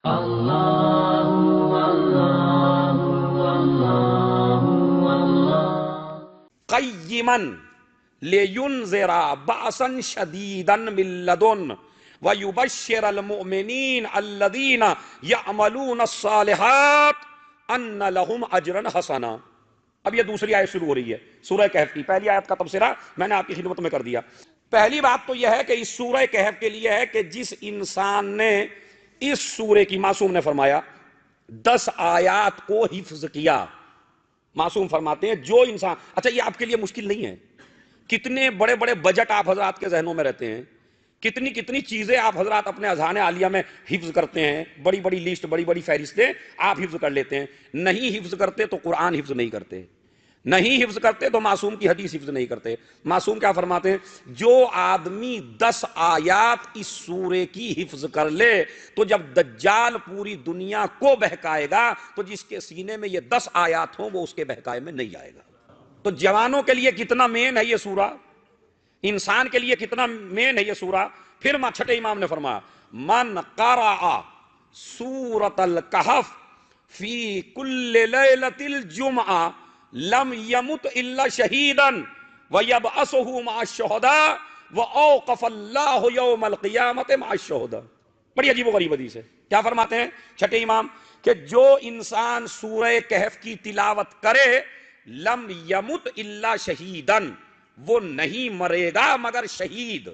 اللہ اللہ اللہ اللہ قیما لینذر بأسا شدیدا من لدن ویبشر المؤمنین الذین یعملون الصالحات ان لہم اجرا حسنا۔ اب یہ دوسری آیت شروع ہو رہی ہے سورہ کہف کی۔ پہلی آیت کا تبصرہ میں نے آپ کی خدمت میں کر دیا۔ پہلی بات تو یہ ہے کہ اس سورہ کہف کے لیے ہے کہ جس انسان نے اس سورے کی، معصوم نے فرمایا، 10 آیات کو حفظ کیا۔ معصوم فرماتے ہیں جو انسان، اچھا یہ آپ کے لیے مشکل نہیں ہے، کتنے بڑے بڑے بجٹ آپ حضرات کے ذہنوں میں رہتے ہیں، کتنی کتنی چیزیں آپ حضرات اپنے اذہان عالیہ میں حفظ کرتے ہیں، بڑی بڑی لسٹ، بڑی بڑی فہرستیں آپ حفظ کر لیتے ہیں۔ نہیں حفظ کرتے تو قرآن حفظ نہیں کرتے، نہیں حفظ کرتے تو معصوم کی حدیث حفظ نہیں کرتے۔ معصوم کیا فرماتے ہیں؟ جو آدمی 10 آیات اس سورے کی حفظ کر لے تو جب دجال پوری دنیا کو بہکائے گا تو جس کے سینے میں یہ 10 آیات ہوں وہ اس کے بہکائے میں نہیں آئے گا۔ تو جوانوں کے لیے کتنا مین ہے یہ سورہ، انسان کے لیے کتنا مین ہے یہ سورہ۔ پھر چھٹے امام نے فرمایا من قرأ سورۃ الکہف فی کل لیلۃ الجمعہ لم یمت الا شہیدا ویبعثہ مع الشہداء واوقف اللہ یوم القیامت مع الشہداء۔ بڑی عجیب و غریب حدیث ہے۔ کیا فرماتے ہیں چھٹے امام کہ جو انسان سورہ کہف کی تلاوت کرے لم یمت الا شہیدن، وہ نہیں مرے گا مگر شہید،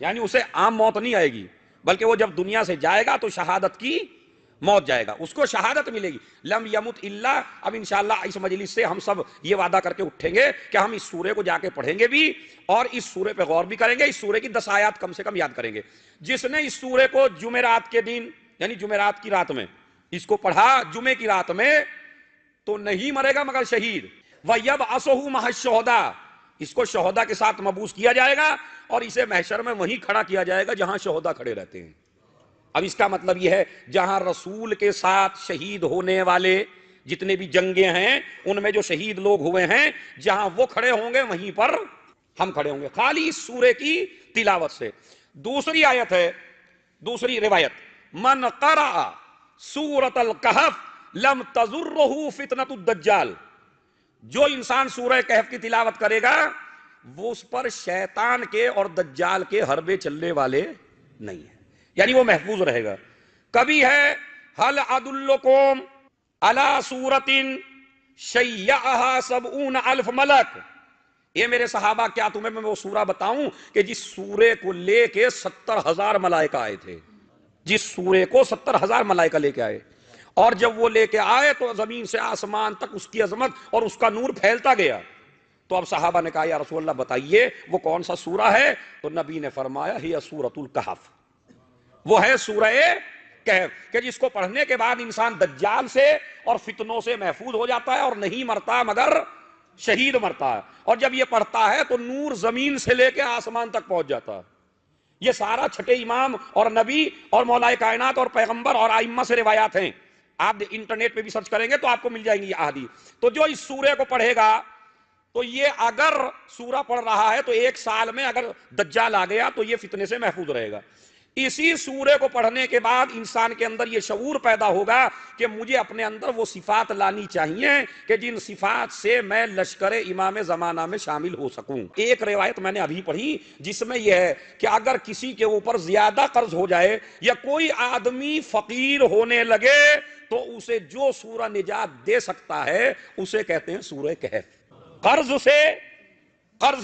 یعنی اسے عام موت نہیں آئے گی بلکہ وہ جب دنیا سے جائے گا تو شہادت کی موت جائے گا، اس کو شہادت ملے گی۔ لم یمت الا، اب انشاءاللہ اس مجلس سے ہم سب یہ وعدہ کر کے اٹھیں گے کہ ہم اس سورے کو جا کے پڑھیں گے بھی اور اس سورے پہ غور بھی کریں گے، اس سورے کی 10 آیات کم سے کم یاد کریں گے۔ جس نے اس سورے کو جمعرات کے دن یعنی جمعرات کی رات میں اس کو پڑھا، جمعے کی رات میں، تو نہیں مرے گا مگر شہید۔ وَيَبْعَثُهُ مَعَ الشُّهَدَاءِ، اس کو شہداء کے ساتھ مبعوث کیا جائے گا اور اسے محشر میں وہیں کھڑا کیا جائے گا جہاں شہداء کھڑے رہتے ہیں۔ اب اس کا مطلب یہ ہے جہاں رسول کے ساتھ شہید ہونے والے جتنے بھی جنگیں ہیں ان میں جو شہید لوگ ہوئے ہیں، جہاں وہ کھڑے ہوں گے وہیں پر ہم کھڑے ہوں گے، خالی اس سورے کی تلاوت سے۔ دوسری آیت ہے، دوسری روایت، من قرأ سورۃ الکہف لم تضرہ فتنۃ الدجال، جو انسان سورہ کہف کی تلاوت کرے گا وہ اس پر شیطان کے اور دجال کے حربے چلنے والے نہیں ہیں، یعنی وہ محفوظ رہے گا۔ کبھی ہے هل ادلکم علی سورۃ شیعھا 70,000 ملک، یہ میرے صحابہ کیا تمہیں میں وہ سورہ بتاؤں کہ جس سورے کو لے کے 70,000 ملائکہ آئے تھے، جس سورے کو 70,000 ملائکہ لے کے آئے، اور جب وہ لے کے آئے تو زمین سے آسمان تک اس کی عظمت اور اس کا نور پھیلتا گیا۔ تو اب صحابہ نے کہا یا رسول اللہ بتائیے وہ کون سا سورہ ہے؟ تو نبی نے فرمایا ہی سورۃ الکہف، وہ ہے سورہ کہف، کہ جس کو پڑھنے کے بعد انسان دجال سے اور فتنوں سے محفوظ ہو جاتا ہے اور نہیں مرتا مگر شہید مرتا ہے، اور جب یہ پڑھتا ہے تو نور زمین سے لے کے آسمان تک پہنچ جاتا ہے۔ یہ سارا چھٹے امام اور نبی اور مولا کائنات اور پیغمبر اور ائمہ سے روایات ہیں، آپ انٹرنیٹ پہ بھی سرچ کریں گے تو آپ کو مل جائیں گی یہ احادیث۔ تو جو اس سورے کو پڑھے گا تو یہ اگر سورہ پڑھ رہا ہے تو 1 سال میں اگر دجال آ گیا تو یہ فتنے سے محفوظ رہے گا۔ اسی سورے کو پڑھنے کے بعد انسان کے اندر یہ شعور پیدا ہوگا کہ مجھے اپنے اندر وہ صفات لانی چاہیے کہ جن صفات سے میں لشکر امام زمانہ میں شامل ہو سکوں۔ ایک روایت میں نے ابھی پڑھی جس میں یہ ہے کہ اگر کسی کے اوپر زیادہ قرض ہو جائے یا کوئی آدمی فقیر ہونے لگے تو اسے جو سورہ نجات دے سکتا ہے اسے کہتے ہیں سورہ کہف۔ قرض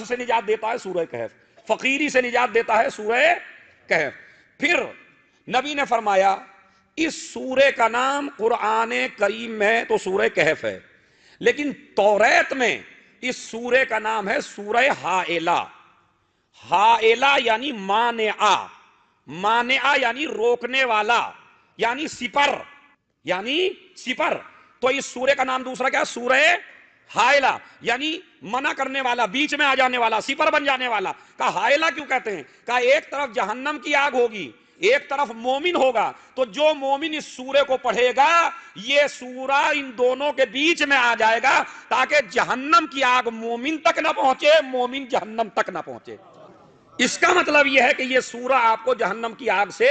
سے نجات دیتا ہے سورہ کہف، فقیری سے نجات دیتا ہے سورہ کہف۔ پھر نبی نے فرمایا اس سورے کا نام قرآن کریم میں تو سورہ کہف ہے، لیکن توریت میں اس سورے کا نام ہے سورہ حائلہ۔ حائلہ یعنی مانعہ، مانعہ یعنی روکنے والا، یعنی سپر، یعنی سپر۔ تو اس سورے کا نام دوسرا کیا؟ سورہ حائلہ، یعنی منع کرنے والا، بیچ میں آ جانے والا، سپر بن جانے والا۔ کہا حائلہ کیوں کہتے ہیں؟ کہا ایک طرف جہنم کی آگ ہوگی، ایک طرف مومن ہوگا، تو جو مومن اس سورے کو پڑھے گا یہ سورہ ان دونوں کے بیچ میں آ جائے گا تاکہ جہنم کی آگ مومن تک نہ پہنچے، مومن جہنم تک نہ پہنچے۔ اس کا مطلب یہ ہے کہ یہ سورہ آپ کو جہنم کی آگ سے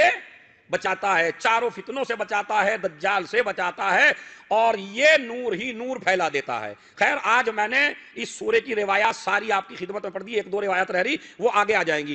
بچاتا ہے، چاروں فتنوں سے بچاتا ہے، دجال سے بچاتا ہے، اور یہ نور ہی نور پھیلا دیتا ہے۔ خیر آج میں نے اس سورے کی روایات ساری آپ کی خدمت میں پڑھ دی، ایک دو روایات رہ رہی وہ آگے آ جائیں گی۔